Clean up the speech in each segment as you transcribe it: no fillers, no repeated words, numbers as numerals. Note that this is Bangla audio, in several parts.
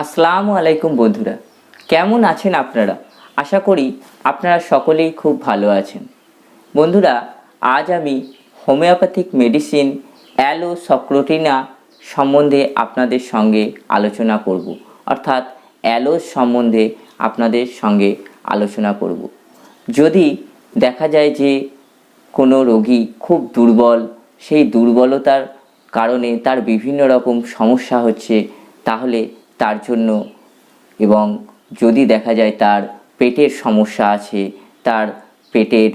আসসালামু আলাইকুম বন্ধুরা, কেমন আছেন আপনারা? আশা করি আপনারা সকলেই খুব ভালো আছেন। বন্ধুরা, আজ আমি হোমিওপ্যাথিক মেডিসিন অ্যালোসক্রোটিনা সম্বন্ধে আপনাদের সঙ্গে আলোচনা করব, অর্থাৎ অ্যালোস সম্বন্ধে আপনাদের সঙ্গে আলোচনা করব। যদি দেখা যায় যে কোনো রোগী খুব দুর্বল, সেই দুর্বলতার কারণে তার বিভিন্ন রকম সমস্যা হচ্ছে, তাহলে তার জন্য, এবং যদি দেখা যায় তার পেটের সমস্যা আছে, তার পেটের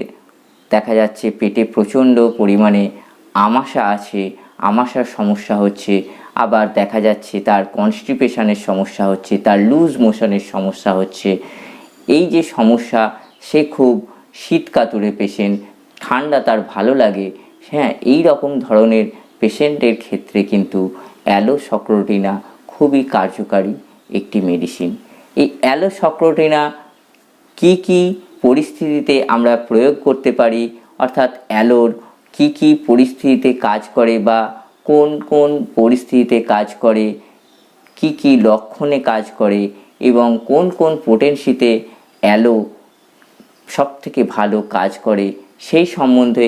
দেখা যাচ্ছে পেটে প্রচণ্ড পরিমাণে আমাশা আছে, আমাশার সমস্যা হচ্ছে, আবার দেখা যাচ্ছে তার কনস্টিপেশনের সমস্যা হচ্ছে, তার লুজ মোশনের সমস্যা হচ্ছে, এই যে সমস্যা, সে খুব শীতকাতুরে পেশেন্ট, ঠান্ডা তার ভালো লাগে, হ্যাঁ, এই রকম ধরনের পেশেন্টের ক্ষেত্রে কিন্তু অ্যালোসক্রোটিনা খুবই কার্যকারী একটি মেডিসিন। এই অ্যালোসক্রোটিনা কি কি পরিস্থিতিতে আমরা প্রয়োগ করতে পারি, অর্থাৎ অ্যালোর কি কি পরিস্থিতিতে কাজ করে বা কোন কোন পরিস্থিতিতে কাজ করে, কি কি লক্ষণে কাজ করে এবং কোন কোন পোটেন্সিতে অ্যালো সবথেকে ভালো কাজ করে, সেই সম্বন্ধে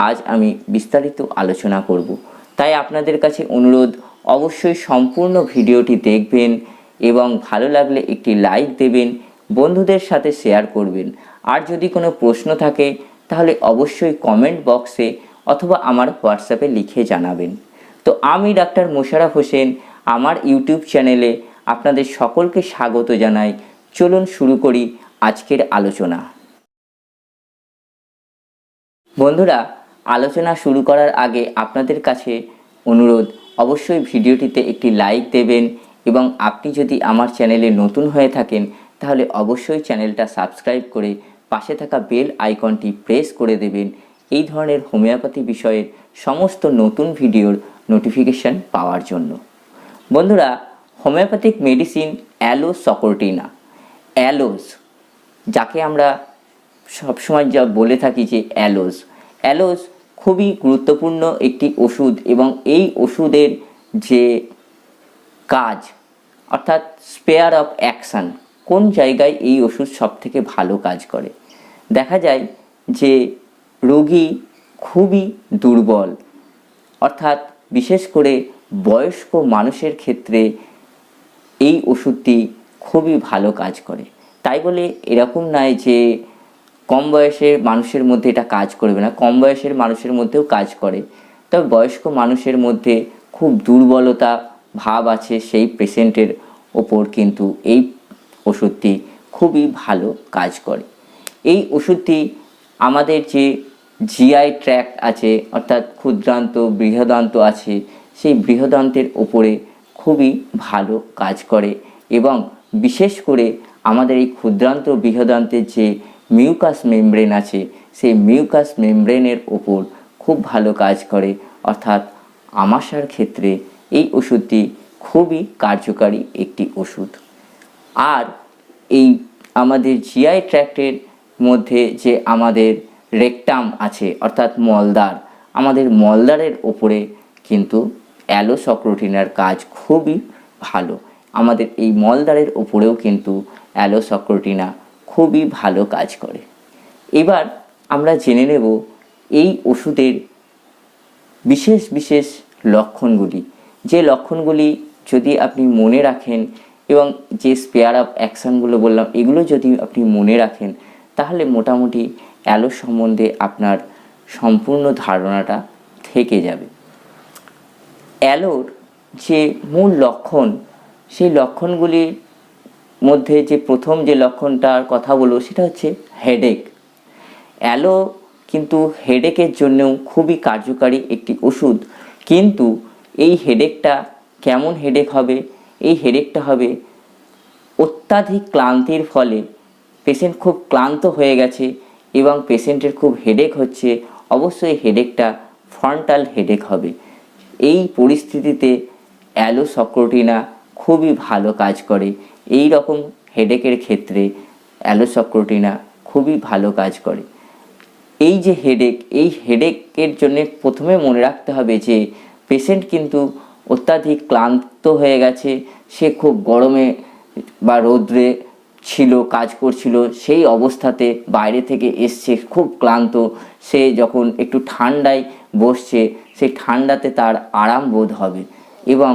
আজ আমি বিস্তারিত আলোচনা করব। তাই আপনাদের কাছে অনুরোধ, অবশ্যই সম্পূর্ণ ভিডিওটি দেখবেন এবং ভালো লাগলে একটি লাইক দেবেন, বন্ধুদের সাথে শেয়ার করবেন। আর যদি কোনো প্রশ্ন থাকে তাহলে অবশ্যই কমেন্ট বক্সে অথবা আমার হোয়াটসঅ্যাপে লিখে জানাবেন। তো আমি ডাক্তার মোশাররফ হোসেন, আমার ইউটিউব চ্যানেলে আপনাদের সকলকে স্বাগত জানাই। চলুন শুরু করি আজকের আলোচনা। বন্ধুরা, আলোচনা শুরু করার আগে আপনাদের কাছে অনুরোধ, অবশ্যই ভিডিওটিতে একটি লাইক দেবেন এবং আপনি যদি আমার চ্যানেলে নতুন হয়ে থাকেন তাহলে অবশ্যই চ্যানেলটা সাবস্ক্রাইব করে পাশে থাকা বেল আইকনটি প্রেস করে দেবেন এই ধরনের হোমিওপ্যাথি বিষয়ের সমস্ত নতুন ভিডিওর নোটিফিকেশন পাওয়ার জন্য। বন্ধুরা, হোমিওপ্যাথিক মেডিসিন অ্যালোসক্রোটিনা, অ্যালোস, যাকে আমরা সবসময় যা বলে থাকি যে অ্যালোস খুবই গুরুত্বপূর্ণ একটি ওষুধ, এবং এই ওষুধের যে কাজ, অর্থাৎ স্পেয়ার অফ অ্যাকশান, কোন জায়গায় এই ওষুধ সবথেকে ভালো কাজ করে। দেখা যায় যে রোগী খুবই দুর্বল, অর্থাৎ বিশেষ করে বয়স্ক মানুষের ক্ষেত্রে এই ওষুধটি খুবই ভালো কাজ করে। তাই বলে এরকম নয় যে কম বয়সের মানুষের মধ্যে এটা কাজ করবে না, কম বয়সের মানুষের মধ্যেও কাজ করে। তবে বয়স্ক মানুষের মধ্যে খুব দুর্বলতা ভাব আছে, সেই পেশেন্টের ওপর কিন্তু এই ওষুধটি খুবই ভালো কাজ করে। এই ওষুধটি আমাদের যে জিআই ট্র্যাক্ট আছে, অর্থাৎ ক্ষুদ্রান্ত বৃহদান্ত আছে, সেই বৃহদান্তের ওপরে খুবই ভালো কাজ করে, এবং বিশেষ করে আমাদের এই ক্ষুদ্রান্ত বৃহদান্তের যে মিউকাস মেমব্রেন আছে, সেই মিউকাস মেমব্রেনের ওপর খুব ভালো কাজ করে, অর্থাৎ আমাশার ক্ষেত্রে এই ওষুধটি খুবই কার্যকারী একটি ওষুধ। আর এই আমাদের জিআই ট্র্যাক্টের মধ্যে যে আমাদের রেকটাম আছে, অর্থাৎ মলদ্বার, আমাদের মলদ্বারের ওপরে কিন্তু অ্যালোসক্রোটিনার কাজ খুবই ভালো। আমাদের এই মলদ্বারের ওপরেও কিন্তু অ্যালোসক্রোটিনা খুবই ভালো কাজ করে। এবার আমরা জেনে নেব এই ওষুধের বিশেষ বিশেষ লক্ষণগুলি, যে লক্ষণগুলি যদি আপনি মনে রাখেন এবং যে স্পেয়ার অফ অ্যাকশানগুলো বললাম এগুলো যদি আপনি মনে রাখেন, তাহলে মোটামুটি অ্যালো সম্বন্ধে আপনার সম্পূর্ণ ধারণাটা থেকে যাবে। অ্যালোর যে মূল লক্ষণ, সেই লক্ষণগুলির মধ্যে যে প্রথম যে লক্ষণটার কথা বলবো সেটা হচ্ছে হেডেক। অ্যালো কিন্তু হেডেকের জন্যও খুবই কার্যকারী একটি ওষুধ, কিন্তু এই হেডেকটা কেমন হেডেক হবে? এই হেডেকটা হবে অত্যাধিক ক্লান্তির ফলে, পেশেন্ট খুব ক্লান্ত হয়ে গেছে এবং পেশেন্টের খুব হেডেক হচ্ছে, অবশ্যই হেডেকটা ফ্রন্টাল হেডেক হবে। এই পরিস্থিতিতে অ্যালোসক্রোটিনা খুবই ভালো কাজ করে। এই রকম হেডেকের ক্ষেত্রে অ্যালোসক্রোটিনা খুবই ভালো কাজ করে। এই যে হেডেক, এই হেডেকের জন্য প্রথমে মনে রাখতে হবে যে পেশেন্ট কিন্তু অত্যাধিক ক্লান্ত হয়ে গেছে, সে খুব গরমে বা রৌদ্রে ছিল, কাজ করছিল, সেই অবস্থাতে বাইরে থেকে এসছে খুব ক্লান্ত, সে যখন একটু ঠান্ডায় বসছে সেই ঠান্ডাতে তার আরাম বোধ হবে এবং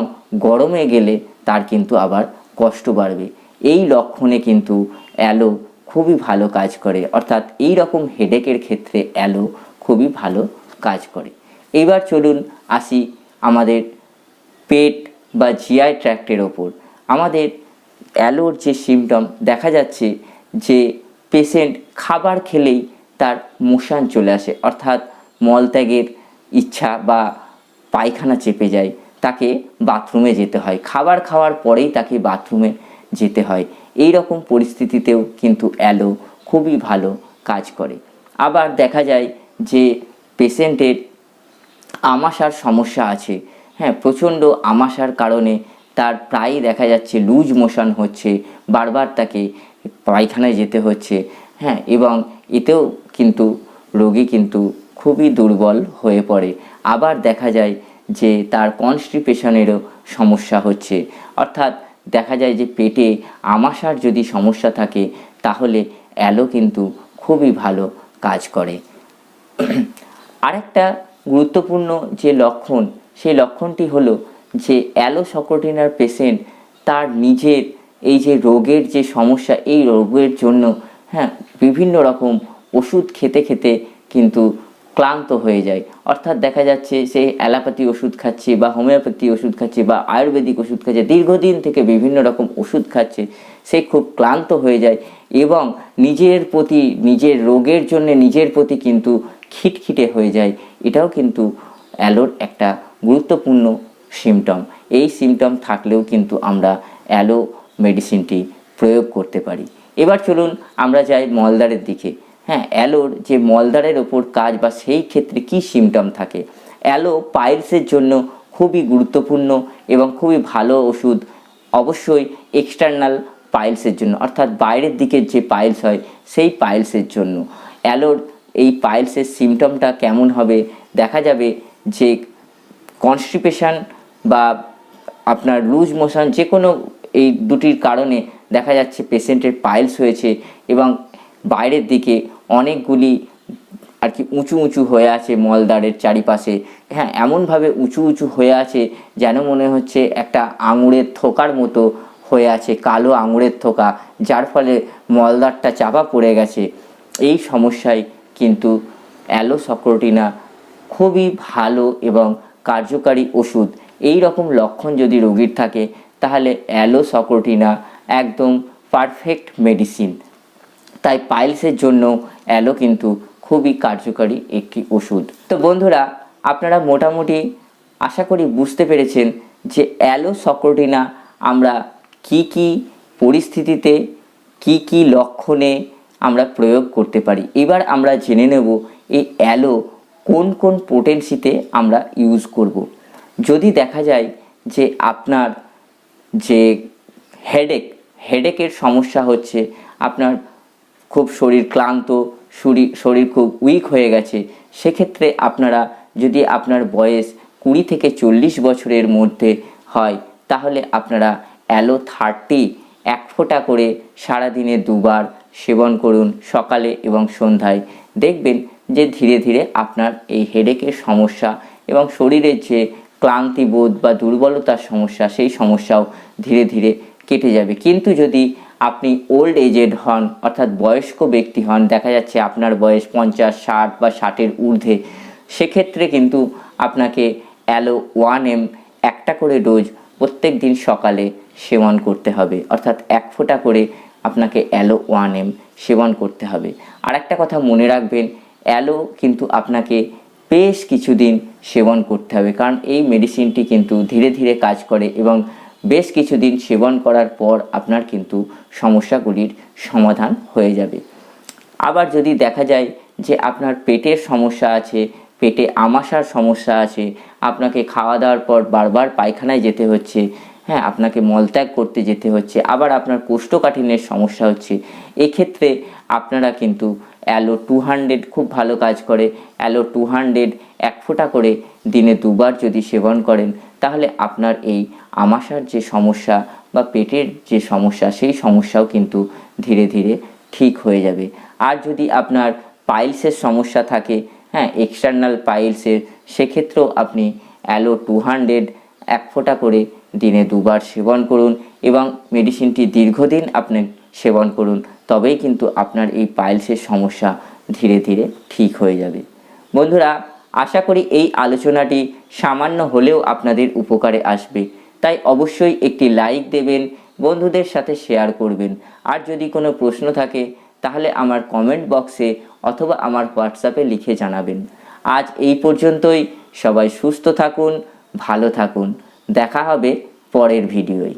গরমে গেলে তার কিন্তু আবার কষ্ট বাড়বে। এই লক্ষণে কিন্তু অ্যালো খুবই ভালো কাজ করে, অর্থাৎ এই রকম হেডেকের ক্ষেত্রে অ্যালো খুবই ভালো কাজ করে। এবার চলুন আসি আমাদের পেট বা জিআই ট্র্যাক্টের ওপর। আমাদের অ্যালোর যে সিমটম দেখা যাচ্ছে যে পেশেন্ট খাবার খেলেই তার মোশন চলে আসে, অর্থাৎ মলত্যাগের ইচ্ছা বা পায়খানা চেপে যায়, তাকে বাথরুমে যেতে হয়, খাবার খাওয়ার পরেই তাকে বাথরুমে যেতে হয়। এই রকম পরিস্থিতিতেও কিন্তু অ্যালো খুবই ভালো কাজ করে। আবার দেখা যায় যে পেশেন্টের আমাশার সমস্যা আছে, হ্যাঁ, প্রচণ্ড আমাশার কারণে তার প্রায়ই দেখা যাচ্ছে লুজ মোশন হচ্ছে, বারবার তাকে পায়খানায় যেতে হচ্ছে, হ্যাঁ, এবং এতেও কিন্তু রোগী কিন্তু খুবই দুর্বল হয়ে পড়ে। আবার দেখা যায় যে তার কনস্টিপেশনেরও সমস্যা হচ্ছে, অর্থাৎ দেখা যায় যে পেটে আমাশার যদি সমস্যা থাকে তাহলে অ্যালো কিন্তু খুবই ভালো কাজ করে। আরেকটা গুরুত্বপূর্ণ যে লক্ষণ, সেই লক্ষণটি হলো যে অ্যালোসকোটিনার পেশেন্ট তার নিজের এই যে রোগের যে সমস্যা, এই রোগের জন্য হ্যাঁ বিভিন্ন রকম ওষুধ খেতে খেতে কিন্তু ক্লান্ত হয়ে যায়, অর্থাৎ দেখা যাচ্ছে সে অ্যালোপ্যাথি ওষুধ খাচ্ছে বা হোমিওপ্যাথি ওষুধ খাচ্ছে বা আয়ুর্বেদিক ওষুধ খাচ্ছে, দীর্ঘদিন থেকে বিভিন্ন রকম ওষুধ খাচ্ছে, সে খুব ক্লান্ত হয়ে যায় এবং নিজের প্রতি, নিজের রোগের জন্য নিজের প্রতি কিন্তু খিটখিটে হয়ে যায়। এটাও কিন্তু অ্যালোর একটা গুরুত্বপূর্ণ সিমটম। এই সিমটম থাকলেও কিন্তু আমরা অ্যালো মেডিসিনটি প্রয়োগ করতে পারি। এবার চলুন আমরা যাই মলদ্বারের দিকে। হ্যাঁ, অ্যালোর যে মলদ্বারের ওপর কাজ বা সেই ক্ষেত্রে কি সিমটম থাকে। অ্যালো পাইলসের জন্য খুবই গুরুত্বপূর্ণ এবং খুবই ভালো ওষুধ, অবশ্যই এক্সটার্নাল পাইলসের জন্য, অর্থাৎ বাইরের দিকের যে পাইলস হয় সেই পাইলসের জন্য। অ্যালোর এই পাইলসের সিমটমটা কেমন হবে, দেখা যাবে যে কনস্টিপেশন বা আপনার লুজ মোশন, যে কোনো এই দুটির কারণে দেখা যাচ্ছে পেশেন্টের পাইলস হয়েছে এবং বাইরের দিকে অনেকগুলি আর কি উঁচু উঁচু হয়ে আছে মলদ্বারের চারিপাশে, হ্যাঁ, এমনভাবে উঁচু উঁচু হয়ে আছে যেন মনে হচ্ছে একটা আঙুরের থোকার মতো হয়ে আছে, কালো আঙুরের থোকা, যার ফলে মলদ্বারটা চাপা পড়ে গেছে। এই সমস্যায় কিন্তু অ্যালোসকোটিনা খুবই ভালো এবং কার্যকারী ওষুধ। এই রকম লক্ষণ যদি রোগীর থাকে তাহলে অ্যালোসকোটিনা একদম পারফেক্ট মেডিসিন। তাই পাইলসের জন্য অ্যালো কিন্তু খুবই কার্যকারী একটি ওষুধ। তো বন্ধুরা, আপনারা মোটামুটি আশা করি বুঝতে পেরেছেন যে অ্যালোসকোটিনা আমরা কি কি পরিস্থিতিতে, কি কি লক্ষণে আমরা প্রয়োগ করতে পারি। এবার আমরা জেনে নেব এই অ্যালো কোন কোন পোটেন্সিতে আমরা ইউজ করব। যদি দেখা যায় যে আপনার যে হেডেকের সমস্যা হচ্ছে, আপনার খুব শরীর ক্লান্ত, শরীর খুব উইক হয়ে গেছে, সেক্ষেত্রে আপনারা যদি আপনার বয়স 20 থেকে 40 বছরের মধ্যে হয় তাহলে আপনারা অ্যালো 30 1 ফোঁটা করে সারাদিনে 2 বার সেবন করুন, সকালে এবং সন্ধ্যায়। দেখবেন যে ধীরে ধীরে আপনার এই হেডেকের সমস্যা এবং শরীরের যে ক্লান্তিবোধ বা দুর্বলতার সমস্যা, সেই সমস্যাও ধীরে ধীরে কেটে যাবে। কিন্তু যদি আপনি ওল্ড এজেড হন, অর্থাৎ বয়স্ক ব্যক্তি হন, দেখা যাচ্ছে আপনার বয়স 50, 60 বা 60-এর ঊর্ধ্বে, সেক্ষেত্রে কিন্তু আপনাকে অ্যালো 1 ml একটা করে ডোজ প্রত্যেক দিন সকালে সেবন করতে হবে, অর্থাৎ 1 ফোঁটা করে আপনাকে অ্যালো 1 ml সেবন করতে হবে। আর একটা কথা মনে রাখবেন, অ্যালো কিন্তু আপনাকে বেশ কিছুদিন সেবন করতে হবে, কারণ এই মেডিসিনটি কিন্তু ধীরে ধীরে কাজ করে এবং বেশ কিছুদিন সেবন করার পর আপনার কিন্তু সমস্যাগুলির সমাধান হয়ে যাবে। আবার যদি দেখা যায় যে আপনার পেটের সমস্যা আছে, পেটে আমাশার সমস্যা আছে, আপনাকে খাওয়া দাওয়ার পর বারবার পায়খানায় যেতে হচ্ছে, হ্যাঁ, আপনাকে মলত্যাগ করতে যেতে হচ্ছে, আবার আপনার কোষ্ঠকাঠিন্যের সমস্যা হচ্ছে, এক্ষেত্রে আপনারা কিন্তু অ্যালো 200 খুব ভালো কাজ করে। অ্যালো 200 1 ফোঁটা করে দিনে 2 বার যদি সেবন করেন তাহলে আপনার এই আমাশার যে সমস্যা বা পেটের যে সমস্যা সেই সমস্যাও কিন্তু ধীরে ধীরে ঠিক হয়ে যাবে। আর যদি আপনার পাইলসের সমস্যা থাকে, হ্যাঁ, এক্সটার্নাল পাইলসের, সেক্ষেত্রেও আপনি অ্যালো 200 1 ফোঁটা করে দিনে 2 বার সেবন করুন এবং মেডিসিনটি দীর্ঘদিন আপনি সেবন করুন, তবেই কিন্তু আপনার এই পাইলসের সমস্যা ধীরে ধীরে ঠিক হয়ে যাবে। বন্ধুরা, আশা করি এই আলোচনাটি সামান্য হলেও আপনাদের উপকারে আসবে, তাই অবশ্যই একটি লাইক দেবেন, বন্ধুদের সাথে শেয়ার করবেন। আর যদি কোনো প্রশ্ন থাকে তাহলে আমার কমেন্ট বক্সে অথবা আমার হোয়াটসঅ্যাপে লিখে জানাবেন। আজ এই পর্যন্তই। সবাই সুস্থ থাকুন, ভালো থাকুন। দেখা হবে পরের ভিডিওয়।